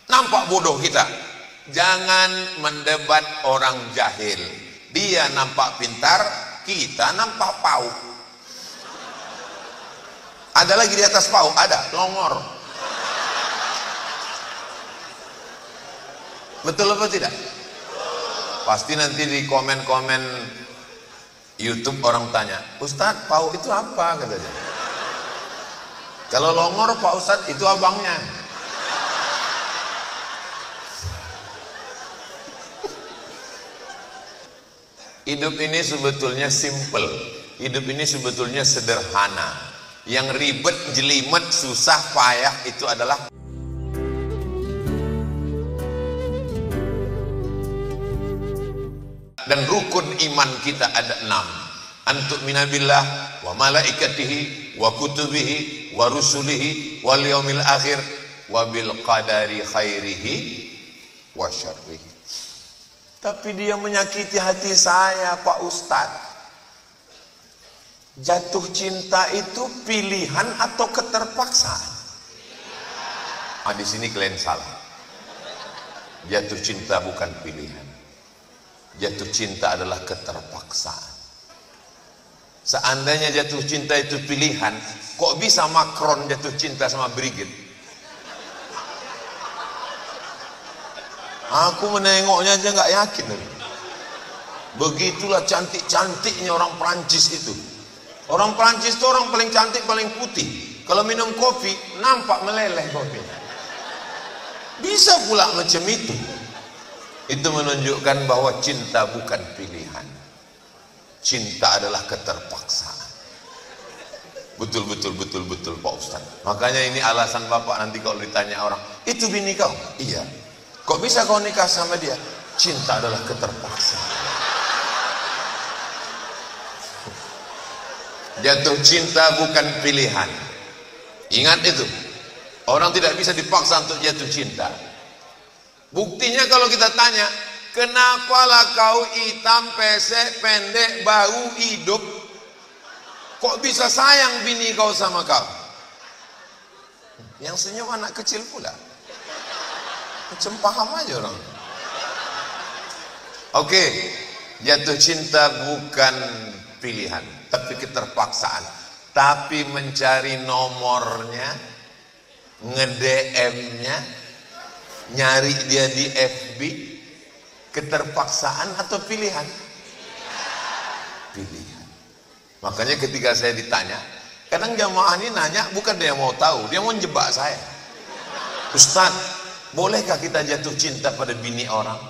Nampak bodoh kita. Jangan mendebat orang jahil. Dia nampak pintar, kita nampak pauk. Ada lagi di atas pauk, ada longor. Betul apa tidak? Pasti nanti di komen-komen YouTube orang tanya, Ustadz, pauk itu apa? Katanya. Kalau longor, Pak Ustadz, itu abangnya. Hidup ini sebetulnya simple. Hidup ini sebetulnya sederhana. Yang ribet, jelimet, susah, payah itu adalah dan rukun iman kita ada 6. Antuk minabillah wa malaikatihi wa kutubihi wa rusulihi wal yaumil akhir wa bil qadari khairihi wa syarrihi. Tapi dia menyakiti hati saya, Pak Ustadz. Jatuh cinta itu pilihan atau keterpaksaan? Di sini kalian salah. Jatuh cinta bukan pilihan. Jatuh cinta adalah keterpaksaan. Seandainya jatuh cinta itu pilihan, kok bisa Macron jatuh cinta sama Brigitte? Aku menengoknya aja nggak yakin. Begitulah cantik-cantiknya orang Prancis itu. Orang Prancis itu orang paling cantik, paling putih. Kalau minum kopi, nampak meleleh kopinya. Bisa pula macam itu. Itu menunjukkan bahwa cinta bukan pilihan. Cinta adalah keterpaksaan. Betul Pak Ustaz. Makanya ini alasan Bapak nanti kalau ditanya orang, itu bini kau? Iya. Kok bisa kau nikah sama dia? Cinta adalah keterpaksaan. Jatuh cinta bukan pilihan. Ingat itu. Orang tidak bisa dipaksa untuk jatuh cinta. Buktinya kalau kita tanya, kenapalah kau hitam, pesek, pendek, bau, hidup? Kok bisa sayang bini kau sama kau? Yang senyum anak kecil pula. Macam paham aja orang. Oke, jatuh cinta bukan pilihan, tapi keterpaksaan. Tapi mencari nomornya, nge-DM-nya, nyari dia di FB, keterpaksaan atau pilihan? Pilihan. Makanya ketika saya ditanya, kadang jamaah ini nanya bukan dia mau tahu, dia mau jebak saya. Ustaz, bolehkah kita jatuh cinta pada bini orang?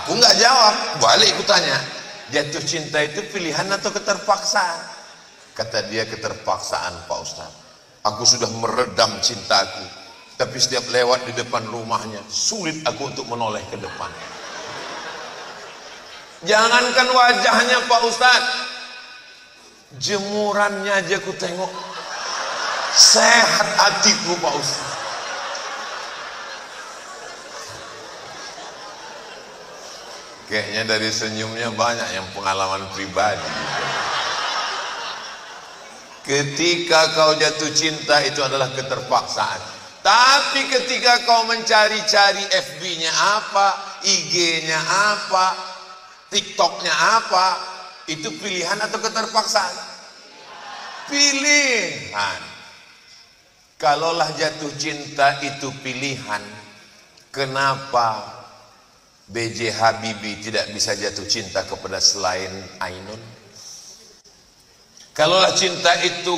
Aku nggak jawab, balik aku tanya, jatuh cinta itu pilihan atau keterpaksaan? Kata dia, keterpaksaan Pak Ustaz. Aku sudah meredam cintaku, tapi setiap lewat di depan rumahnya, sulit aku untuk menoleh ke depan. Jangankan wajahnya Pak Ustaz, jemurannya aja aku tengok, sehat hatiku Pak Ustaz. Kayaknya dari senyumnya banyak yang pengalaman pribadi. Ketika kau jatuh cinta itu adalah keterpaksaan. Tapi ketika kau mencari-cari FB-nya apa, IG-nya apa, TikTok-nya apa, itu pilihan atau keterpaksaan? Pilihan. Kalaulah jatuh cinta itu pilihan, kenapa B.J. Habibie tidak bisa jatuh cinta kepada selain Ainun? Kalaulah cinta itu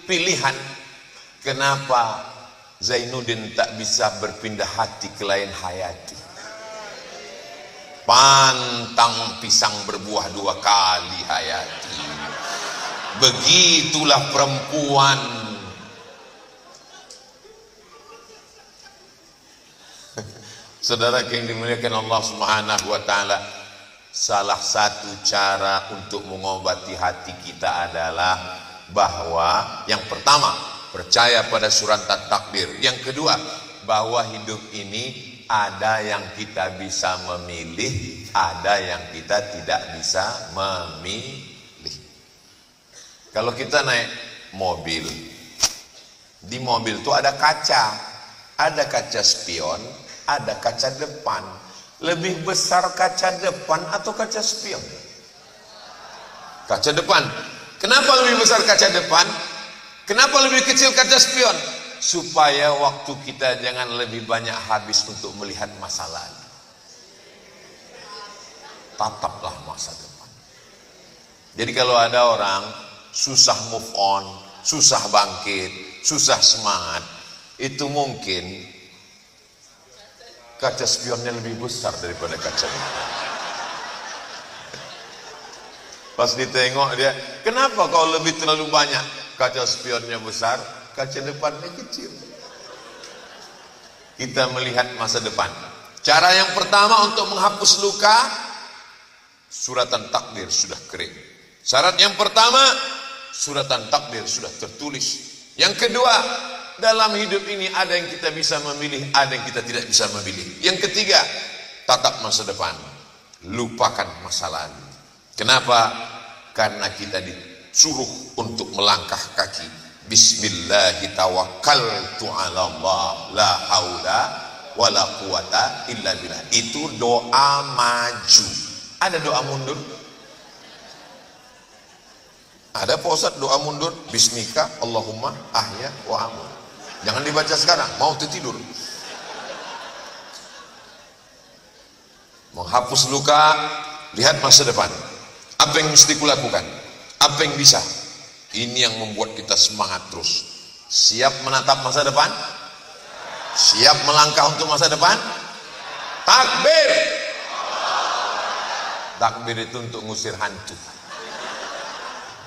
pilihan, kenapa Zainuddin tak bisa berpindah hati ke lain Hayati? Pantang pisang berbuah 2 kali Hayati. Begitulah perempuan. Saudara yang dimuliakan Allah Subhanahu wa taala, salah satu cara untuk mengobati hati kita adalah bahwa yang pertama, percaya pada surat takdir. Yang kedua, bahwa hidup ini ada yang kita bisa memilih, ada yang kita tidak bisa memilih. Kalau kita naik mobil, di mobil itu ada kaca, Ada kaca spion, ada kaca depan. Lebih besar kaca depan atau kaca spion? Kaca depan. Kenapa lebih besar kaca depan? Kenapa lebih kecil kaca spion? Supaya waktu kita jangan lebih banyak habis untuk melihat masa lalu. Tataplah masa depan. Jadi kalau ada orang susah move on, susah bangkit, susah semangat, itu mungkin kaca spionnya lebih besar daripada kaca depan. Pas ditengok dia, kenapa kau lebih terlalu banyak? Kaca spionnya besar, kaca depannya kecil. Kita melihat masa depan. Cara yang pertama untuk menghapus luka, suratan takdir sudah kering. Syarat yang pertama, suratan takdir sudah tertulis. Yang kedua, dalam hidup ini ada yang kita bisa memilih, ada yang kita tidak bisa memilih. Yang ketiga, tatap masa depan, lupakan masa lalu. Kenapa? Karena kita disuruh untuk melangkah kaki. Bismillahi tawakkaltu ala Allah, la haula wala quwata illa billah. Itu doa maju. Ada doa mundur? Ada Pak Ustaz doa mundur? Bismika Allahumma ahya wa amut. Jangan dibaca sekarang, mau tertidur. Menghapus luka, lihat masa depan. Apa yang mesti kulakukan? Apa yang bisa? Ini yang membuat kita semangat terus. Siap menatap masa depan? Siap melangkah untuk masa depan? Takbir! Takbir itu untuk ngusir hantu.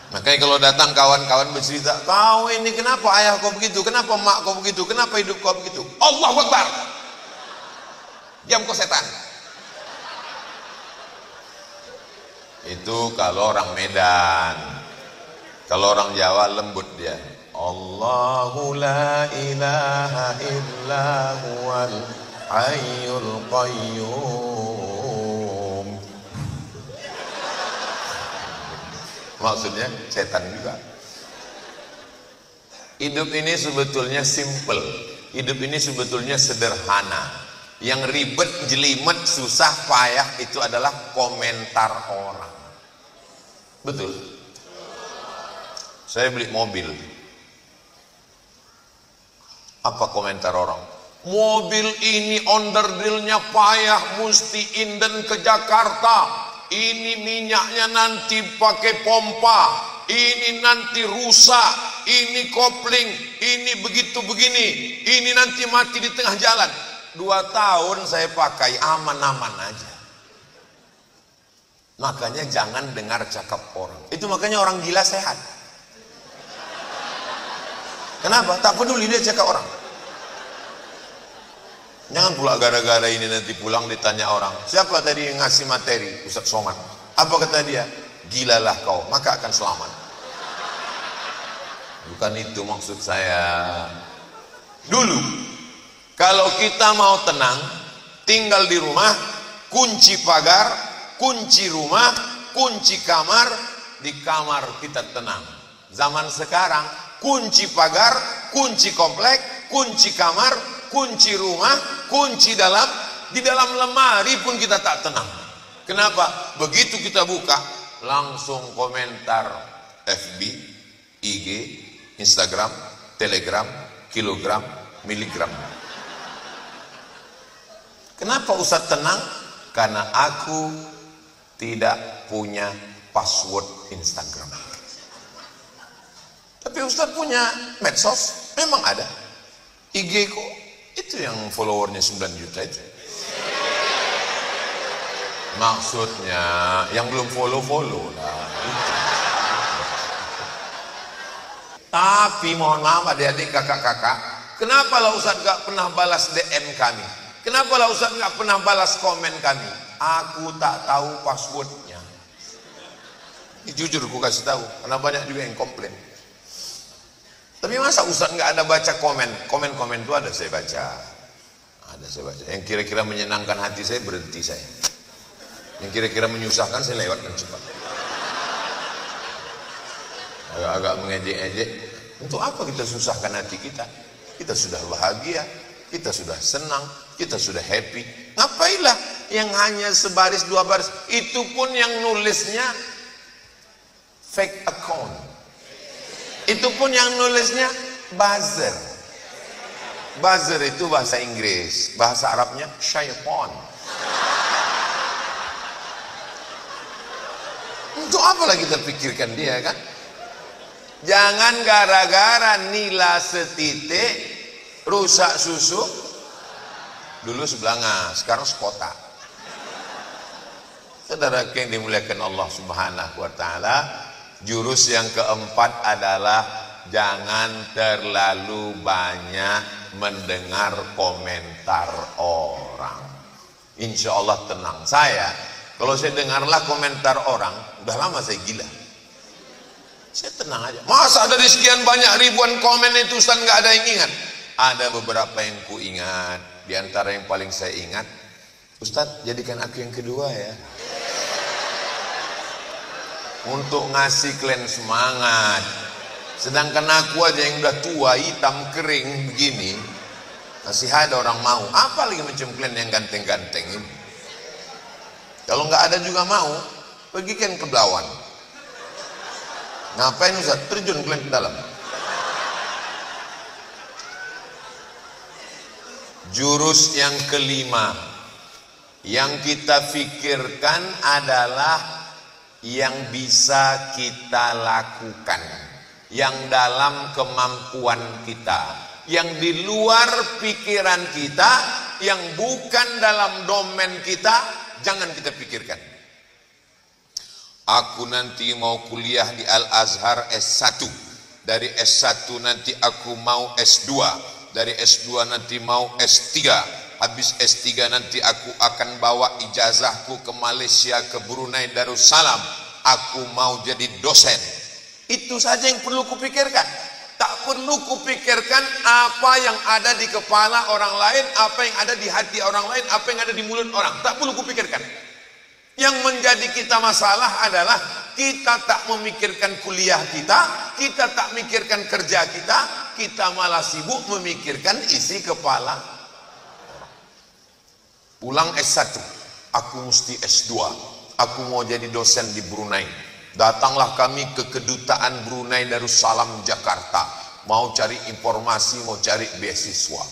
Makanya kalau datang kawan-kawan bercerita, kau ini kenapa ayah kau begitu? Kenapa mak kau begitu? Kenapa hidup kau begitu? Allahu Akbar! Diam kau setan! Itu kalau orang Medan. Kalau orang Jawa lembut dia. Allahu la ilaha illa huwal hayyul qayyum. Maksudnya setan juga. Hidup ini sebetulnya simple. Hidup ini sebetulnya sederhana. Yang ribet, jelimet, susah, payah itu adalah komentar orang. Betul. Saya beli mobil. Apa komentar orang? Mobil ini onderdilnya payah, mesti inden ke Jakarta. Ini minyaknya nanti pakai pompa. Ini nanti rusak. Ini kopling. Ini begitu begini. Ini nanti mati di tengah jalan. 2 tahun saya pakai aman-aman aja. Makanya jangan dengar cakap orang. Itu makanya orang gila sehat. Kenapa? Tak peduli dia cakap orang. Jangan pula gara-gara ini nanti pulang ditanya orang, siapa tadi yang ngasih materi? Ustaz Somad. Apa kata dia? Gilalah kau, maka akan selamat. Bukan itu maksud saya. Dulu kalau kita mau tenang, tinggal di rumah, kunci pagar, kunci rumah, kunci kamar, di kamar kita tenang. Zaman sekarang, kunci pagar, kunci komplek, kunci kamar, kunci rumah, kunci di dalam lemari pun kita tak tenang. Kenapa? Begitu kita buka, langsung komentar FB, IG, Instagram, Telegram, kilogram, miligram. Kenapa Ustaz tenang? Karena aku tidak punya password Instagram. Tapi Ustaz punya medsos, memang ada. IG kok, itu yang followernya 9 juta itu. Maksudnya, yang belum follow lah. Tapi mohon maaf adik-adik, kakak-kakak, kenapa lah Ustaz gak pernah balas DM kami? Kenapa lah Ustaz gak pernah balas komen kami? Aku tak tahu passwordnya. Ini jujur aku kasih tahu, karena banyak juga yang komplain. Tapi masa Ustaz nggak ada baca komen? Komen-komen itu ada saya baca. Ada saya baca. Yang kira-kira menyenangkan hati saya berhenti saya. Yang kira-kira menyusahkan saya lewatkan cepat. Agak-agak mengejek-ejek. Untuk apa kita susahkan hati kita? Kita sudah bahagia. kita sudah senang, kita sudah happy. Ngapailah yang hanya sebaris dua baris, itu pun yang nulisnya fake account, itu pun yang nulisnya buzzer. Buzzer itu bahasa Inggris, bahasa Arabnya syaitan. Untuk apa lagi terpikirkan dia kan? Jangan gara-gara nila setitik rusak susu. Dulu sebelanga, sekarang sekotak. Saudara yang dimuliakan Allah Subhanahu wa taala, jurus yang keempat adalah jangan terlalu banyak mendengar komentar orang. Insya Allah tenang. Kalau saya dengarlah komentar orang, udah lama saya gila. Saya tenang aja. Masa dari sekian banyak ribuan komen itu Ustaz nggak ada yang ingat? Ada beberapa yang ku ingat. Di antara yang paling saya ingat, Ustaz jadikan aku yang kedua ya, untuk ngasih kalian semangat. Sedangkan aku aja yang udah tua, hitam, kering begini, masih ada orang mau. Apa lagi macam kalian yang ganteng-ganteng ini? Kalau nggak ada juga mau, pergikan ke Belawan. Ngapain Ustaz? Terjun kalian ke dalam. Jurus yang kelima yang kita pikirkan adalah yang bisa kita lakukan, yang dalam kemampuan kita, yang di luar pikiran kita, yang bukan dalam domain kita, jangan kita pikirkan. Aku nanti mau kuliah di Al-Azhar S1, dari S1 nanti aku mau S2, dari S2 nanti mau S3, habis S3 nanti aku akan bawa ijazahku ke Malaysia, ke Brunei Darussalam, aku mau jadi dosen. Itu saja yang perlu kupikirkan. Tak perlu kupikirkan apa yang ada di kepala orang lain, apa yang ada di hati orang lain, apa yang ada di mulut orang. Tak perlu kupikirkan. Yang menjadi kita masalah adalah kita tak memikirkan kuliah kita, kita tak memikirkan kerja kita, kita malah sibuk memikirkan isi kepala. Pulang S1, aku mesti S2, aku mau jadi dosen di Brunei. Datanglah kami ke kedutaan Brunei Darussalam Jakarta, mau cari informasi, mau cari beasiswa.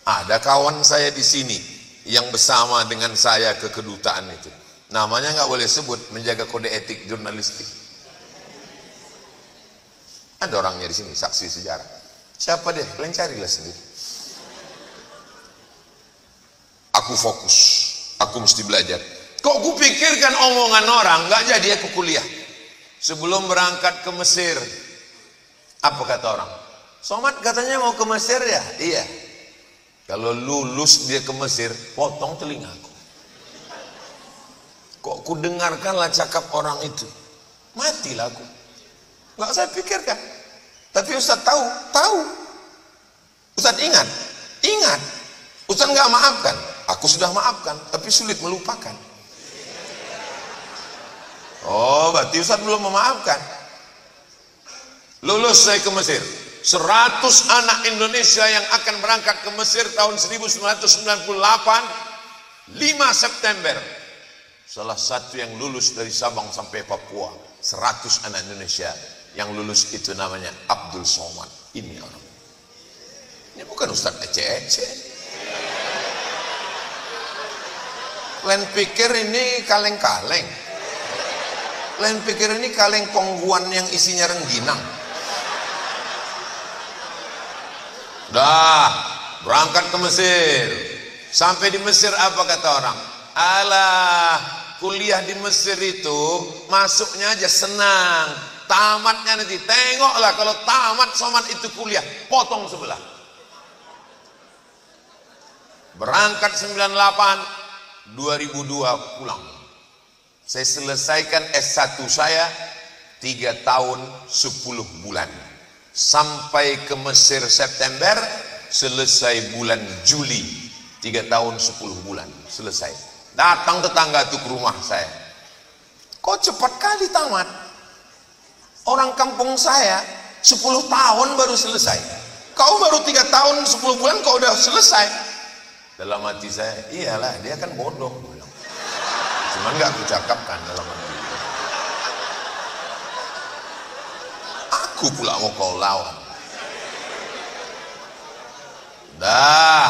Ada kawan saya di sini yang bersama dengan saya ke kedutaan itu. Namanya nggak boleh sebut, menjaga kode etik jurnalistik. Ada orangnya di sini, saksi sejarah. Siapa dia? Kalian carilah sendiri. Aku fokus, aku mesti belajar. Kok ku pikirkan omongan orang, nggak jadi aku kuliah. Sebelum berangkat ke Mesir, apa kata orang? Somad katanya mau ke Mesir ya? Iya. Kalau lulus dia ke Mesir, potong telingaku. Kok ku dengarkanlah cakap orang itu, matilah aku. Nggak saya pikirkan. Tapi Ustaz tahu. Ustaz ingat. Ustaz nggak maafkan. Aku sudah maafkan, tapi sulit melupakan. Oh, berarti Ustaz belum memaafkan. Lulus saya ke Mesir. 100 anak Indonesia yang akan berangkat ke Mesir tahun 1998, 5 September. Salah satu yang lulus dari Sabang sampai Papua, 100 anak Indonesia yang lulus itu namanya Abdul Somad. Ini orang. Ini bukan Ustaz ece-ece. Kalian pikir ini kaleng-kaleng. Kalian pikir ini kaleng pongguan yang isinya rengginang. Dah, berangkat ke Mesir. Sampai di Mesir apa kata orang? Alah, kuliah di Mesir itu masuknya aja senang, tamatnya nanti tengoklah kalau tamat Somad itu kuliah, potong sebelah. Berangkat 98, 2002 pulang. Saya selesaikan S1 saya 3 tahun 10 bulan. Sampai ke Mesir September, selesai bulan Juli, 3 tahun 10 bulan selesai. Datang tetangga tuh ke rumah saya. Kok cepat kali tamat? Orang kampung saya 10 tahun baru selesai. Kau baru 3 tahun 10 bulan kau udah selesai. Dalam hati saya, iyalah dia kan bodoh. Cuman gak aku cakapkan dalam hati. Aku pula mau kau lawan. Dah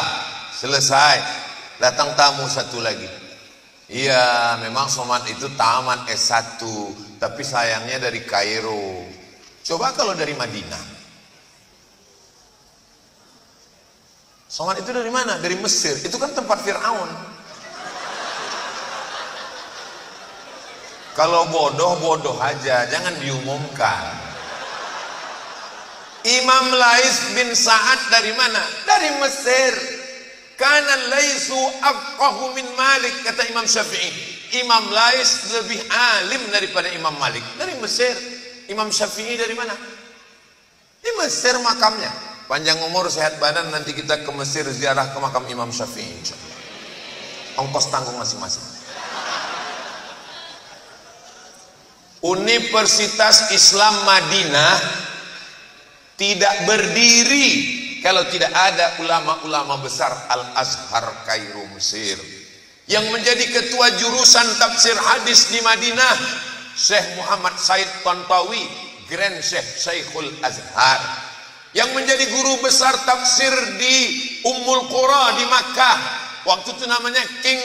selesai. Datang tamu satu lagi. Iya, memang Somad itu tamat S1, tapi sayangnya dari Kairo. Coba kalau dari Madinah. Somad itu dari mana? Dari Mesir. Itu kan tempat Fir'aun. Kalau bodoh, bodoh aja, jangan diumumkan. Imam Lais bin Sa'ad dari mana? Dari Mesir. Kana laisu afqahu min Malik, kata Imam Syafi'i. Imam Lais lebih alim daripada Imam Malik. Dari Mesir. Imam Syafi'i dari mana? Di Mesir makamnya. Panjang umur, sehat badan, nanti kita ke Mesir ziarah ke makam Imam Syafi'i, insyaallah. Ongkos tanggung masing-masing. Universitas Islam Madinah tidak berdiri kalau tidak ada ulama-ulama besar Al-Azhar Kairo Mesir. Yang menjadi ketua jurusan tafsir hadis di Madinah Syekh Muhammad Said Tantawi, Grand Syekh Syekhul Azhar. Yang menjadi guru besar tafsir di Ummul Qura di Makkah, waktu itu namanya King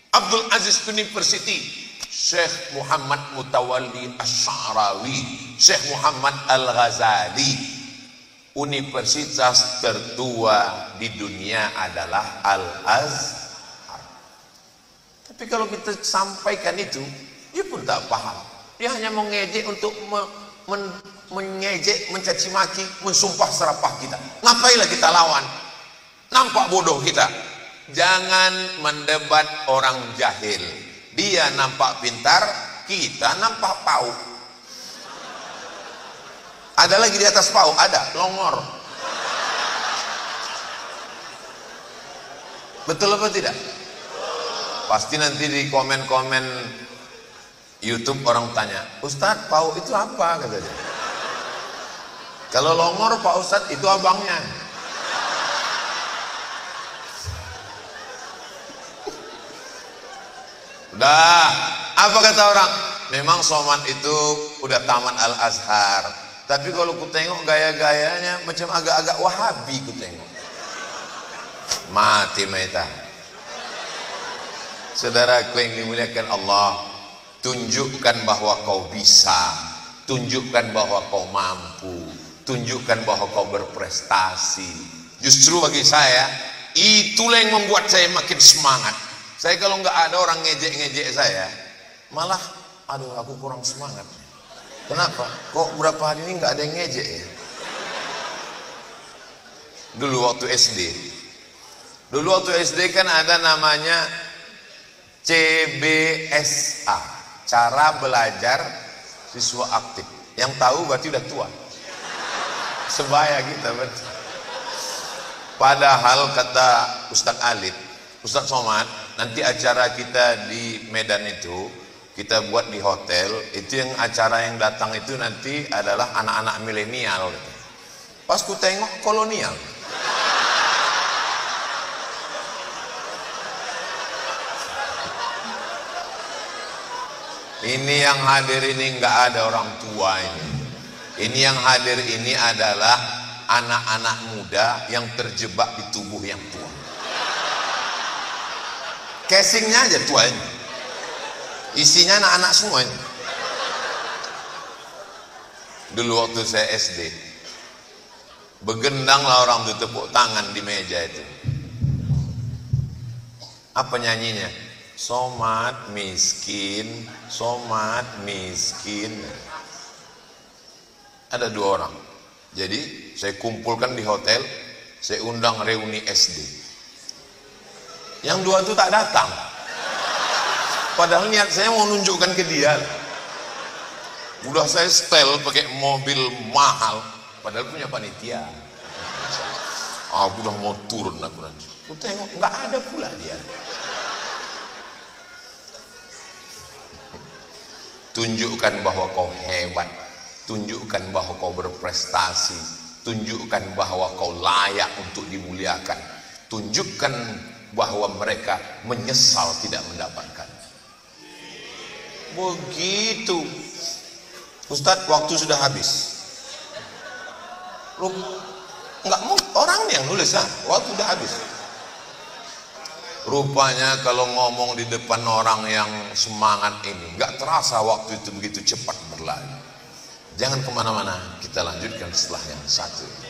Abdul Aziz University, Syekh Muhammad Mutawalli Asy-Sya'rawi, Syekh Muhammad Al-Ghazali. Universitas tertua di dunia adalah Al-Azhar. Tapi kalau kita sampaikan itu, dia pun tak paham. Dia hanya mau ngejek untuk mengejek, mencaci maki, mensumpah serapah kita. Ngapailah kita lawan? Nampak bodoh kita. Jangan mendebat orang jahil. Dia nampak pintar, kita nampak pau. Ada lagi di atas pau, ada longor. Betul apa tidak? Pasti nanti di komen-komen YouTube orang tanya, Ustadz, pau itu apa? Katanya. Kalau longor, Pak Ustadz, itu abangnya. Udah, apa kata orang? Memang Somad itu udah taman Al-Azhar. Tapi kalau ku tengok gaya-gayanya macam agak-agak Wahabi ku tengok. Mati meta. Saudaraku yang dimuliakan Allah, tunjukkan bahwa kau bisa, tunjukkan bahwa kau mampu, tunjukkan bahwa kau berprestasi. Justru bagi saya, itulah yang membuat saya makin semangat. Saya kalau nggak ada orang ngejek-ngejek saya, malah aduh aku kurang semangat. Kenapa? Kok berapa hari ini nggak ada yang ngejek ya? Dulu waktu SD kan ada namanya CBSA, cara belajar siswa aktif. Yang tahu berarti udah tua. Sebaya kita berarti. Padahal kata Ustadz Alid, Ustadz Somad, nanti acara kita di Medan itu kita buat di hotel, itu yang acara yang datang itu nanti adalah anak-anak milenial. Pas ku tengok kolonial. Ini yang hadir ini nggak ada orang tua ini. Ini yang hadir ini adalah anak-anak muda yang terjebak di tubuh yang tua. Casingnya aja tua ini. Isinya anak-anak semua ini. Dulu waktu saya SD, begendanglah orang itu tepuk tangan di meja itu. Apa nyanyinya? Somad miskin, Somad miskin. Ada 2 orang. Jadi saya kumpulkan di hotel, saya undang reuni SD. Yang 2 itu tak datang. Padahal niat saya mau nunjukkan ke dia. Udah saya setel pakai mobil mahal, padahal punya panitia. Aku udah mau turun aku nanti. Aku tengok nggak ada pula dia. Tunjukkan bahwa kau hebat, tunjukkan bahwa kau berprestasi, tunjukkan bahwa kau layak untuk dimuliakan, tunjukkan bahwa mereka menyesal tidak mendapatkan. Begitu. Ustadz, waktu sudah habis. Enggak mau orang yang nulis, waktu sudah habis. Rupanya kalau ngomong di depan orang yang semangat ini, nggak terasa waktu itu begitu cepat berlalu. Jangan kemana-mana, kita lanjutkan setelah yang satu.